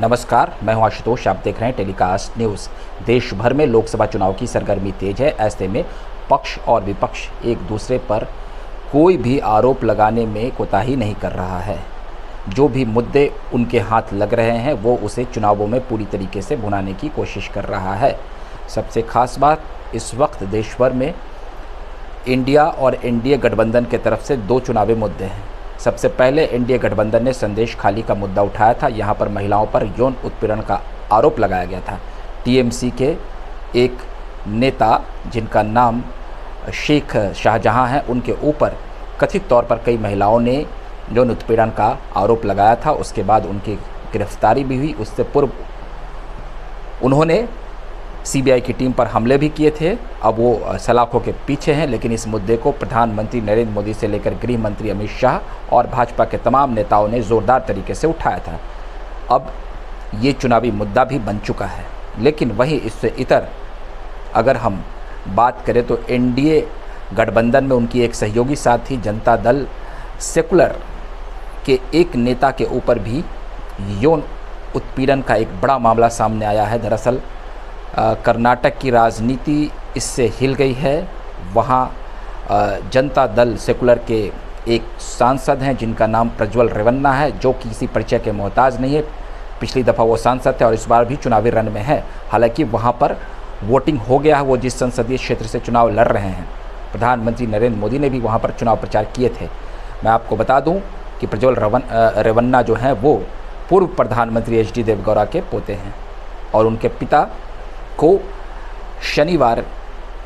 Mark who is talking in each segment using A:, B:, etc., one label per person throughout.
A: नमस्कार, मैं हूं आशुतोष। आप देख रहे हैं टेलीकास्ट न्यूज़। देश भर में लोकसभा चुनाव की सरगर्मी तेज है। ऐसे में पक्ष और विपक्ष एक दूसरे पर कोई भी आरोप लगाने में कोताही नहीं कर रहा है। जो भी मुद्दे उनके हाथ लग रहे हैं वो उसे चुनावों में पूरी तरीके से भुनाने की कोशिश कर रहा है। सबसे खास बात, इस वक्त देश भर में इंडिया और एनडीए गठबंधन के तरफ से दो चुनावी मुद्दे हैं। सबसे पहले एनडीए गठबंधन ने संदेश खाली का मुद्दा उठाया था। यहाँ पर महिलाओं पर यौन उत्पीड़न का आरोप लगाया गया था। टीएमसी के एक नेता जिनका नाम शेख शाहजहां है, उनके ऊपर कथित तौर पर कई महिलाओं ने यौन उत्पीड़न का आरोप लगाया था। उसके बाद उनकी गिरफ्तारी भी हुई। उससे पूर्व उन्होंने सीबीआई की टीम पर हमले भी किए थे। अब वो सलाखों के पीछे हैं, लेकिन इस मुद्दे को प्रधानमंत्री नरेंद्र मोदी से लेकर गृह मंत्री अमित शाह और भाजपा के तमाम नेताओं ने ज़ोरदार तरीके से उठाया था। अब ये चुनावी मुद्दा भी बन चुका है। लेकिन वहीं इससे इतर अगर हम बात करें तो एनडीए गठबंधन में उनकी एक सहयोगी साथी जनता दल सेकुलर के एक नेता के ऊपर भी यौन उत्पीड़न का एक बड़ा मामला सामने आया है। दरअसल कर्नाटक की राजनीति इससे हिल गई है। वहाँ जनता दल सेकुलर के एक सांसद हैं जिनका नाम प्रज्वल रेवन्ना है, जो किसी परिचय के मोहताज नहीं है। पिछली दफ़ा वो सांसद थे और इस बार भी चुनावी रण में है। हालांकि वहाँ पर वोटिंग हो गया है। वो जिस संसदीय क्षेत्र से चुनाव लड़ रहे हैं, प्रधानमंत्री नरेंद्र मोदी ने भी वहाँ पर चुनाव प्रचार किए थे। मैं आपको बता दूँ कि प्रज्वल रेवन्ना जो हैं वो पूर्व प्रधानमंत्री एच डी देवगौड़ा के पोते हैं और उनके पिता को शनिवार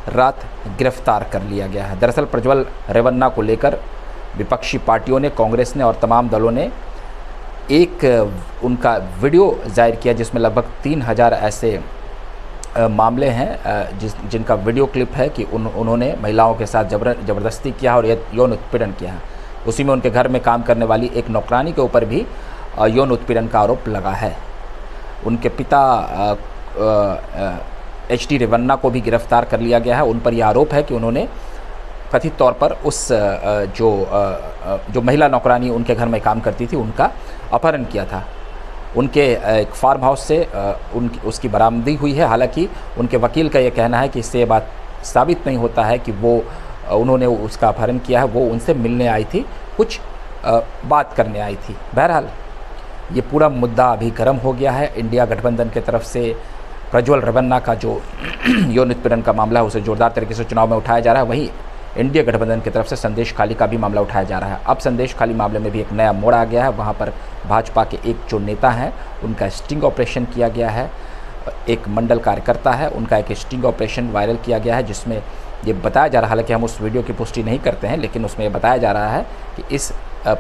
A: रात गिरफ्तार कर लिया गया है। दरअसल प्रज्वल रेवन्ना को लेकर विपक्षी पार्टियों ने, कांग्रेस ने और तमाम दलों ने एक उनका वीडियो जाहिर किया जिसमें लगभग 3000 ऐसे मामले हैं जिनका वीडियो क्लिप है कि उन्होंने महिलाओं के साथ ज़बरदस्ती किया और यौन उत्पीड़न किया है। उसी में उनके घर में काम करने वाली एक नौकरानी के ऊपर भी यौन उत्पीड़न का आरोप लगा है। उनके पिता एच डी रेवन्ना को भी गिरफ्तार कर लिया गया है। उन पर यह आरोप है कि उन्होंने कथित तौर पर उस जो महिला नौकरानी उनके घर में काम करती थी उनका अपहरण किया था। उनके एक फार्म हाउस से उसकी बरामदगी हुई है। हालांकि उनके वकील का यह कहना है कि इससे ये बात साबित नहीं होता है कि उन्होंने उसका अपहरण किया है। वो उनसे मिलने आई थी, कुछ बात करने आई थी। बहरहाल ये पूरा मुद्दा अभी गर्म हो गया है। इंडिया गठबंधन की तरफ से प्रज्वल रेवन्ना का जो यौन उत्पीड़न का मामला है उसे जोरदार तरीके से चुनाव में उठाया जा रहा है। वहीं इंडिया गठबंधन की तरफ से संदेश खाली का भी मामला उठाया जा रहा है। अब संदेश खाली मामले में भी एक नया मोड़ आ गया है। वहाँ पर भाजपा के एक जो नेता हैं उनका स्टिंग ऑपरेशन किया गया है। एक मंडल कार्यकर्ता है, उनका एक स्टिंग ऑपरेशन वायरल किया गया है जिसमें ये बताया जा रहा है, हालांकि हम उस वीडियो की पुष्टि नहीं करते हैं, लेकिन उसमें ये बताया जा रहा है कि इस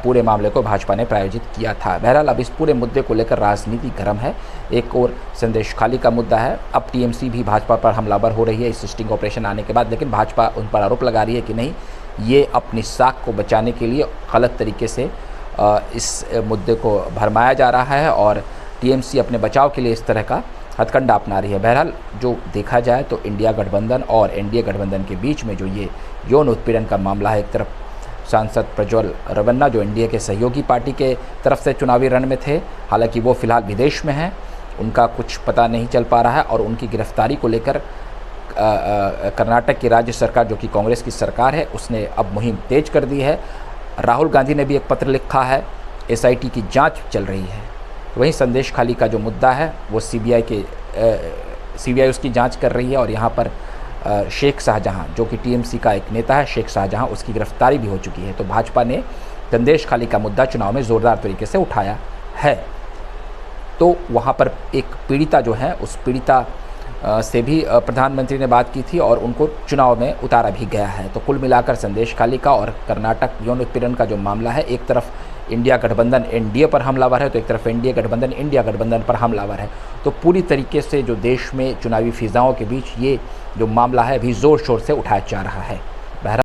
A: पूरे मामले को भाजपा ने प्रायोजित किया था। बहरहाल अब इस पूरे मुद्दे को लेकर राजनीति गर्म है। एक और संदेश खाली का मुद्दा है। अब टीएमसी भी भाजपा पर हमलावर हो रही है इस स्टिंग ऑपरेशन आने के बाद, लेकिन भाजपा उन पर आरोप लगा रही है कि नहीं, ये अपनी साख को बचाने के लिए गलत तरीके से इस मुद्दे को भरमाया जा रहा है और टीएमसी अपने बचाव के लिए इस तरह का हथकंडा अपना रही है। बहरहाल जो देखा जाए तो इंडिया गठबंधन और एनडीए गठबंधन के बीच में जो ये यौन उत्पीड़न का मामला है, एक तरफ सांसद प्रज्वल रेवन्ना जो एनडीए के सहयोगी पार्टी के तरफ से चुनावी रण में थे, हालांकि वो फिलहाल विदेश में हैं, उनका कुछ पता नहीं चल पा रहा है और उनकी गिरफ्तारी को लेकर कर्नाटक की राज्य सरकार जो कि कांग्रेस की सरकार है उसने अब मुहिम तेज कर दी है। राहुल गांधी ने भी एक पत्र लिखा है, एसआईटी की जांच चल रही है। वहीं संदेश खाली का जो मुद्दा है वो सीबीआई उसकी जांच कर रही है और यहाँ पर शेख शाहजहां जो कि टीएमसी का एक नेता है, शेख शाहजहां, उसकी गिरफ्तारी भी हो चुकी है। तो भाजपा ने संदेश खाली का मुद्दा चुनाव में ज़ोरदार तरीके से उठाया है। तो वहाँ पर एक पीड़िता जो है उस पीड़िता से भी प्रधानमंत्री ने बात की थी और उनको चुनाव में उतारा भी गया है। तो कुल मिलाकर संदेश खाली का और कर्नाटक यौन उत्पीड़न का जो मामला है, एक तरफ इंडिया गठबंधन एनडीए पर हमलावर है तो एक तरफ एनडीए गठबंधन इंडिया गठबंधन पर हमलावर है। तो पूरी तरीके से जो देश में चुनावी फिजाओं के बीच ये जो मामला है अभी ज़ोर शोर से उठाया जा रहा है।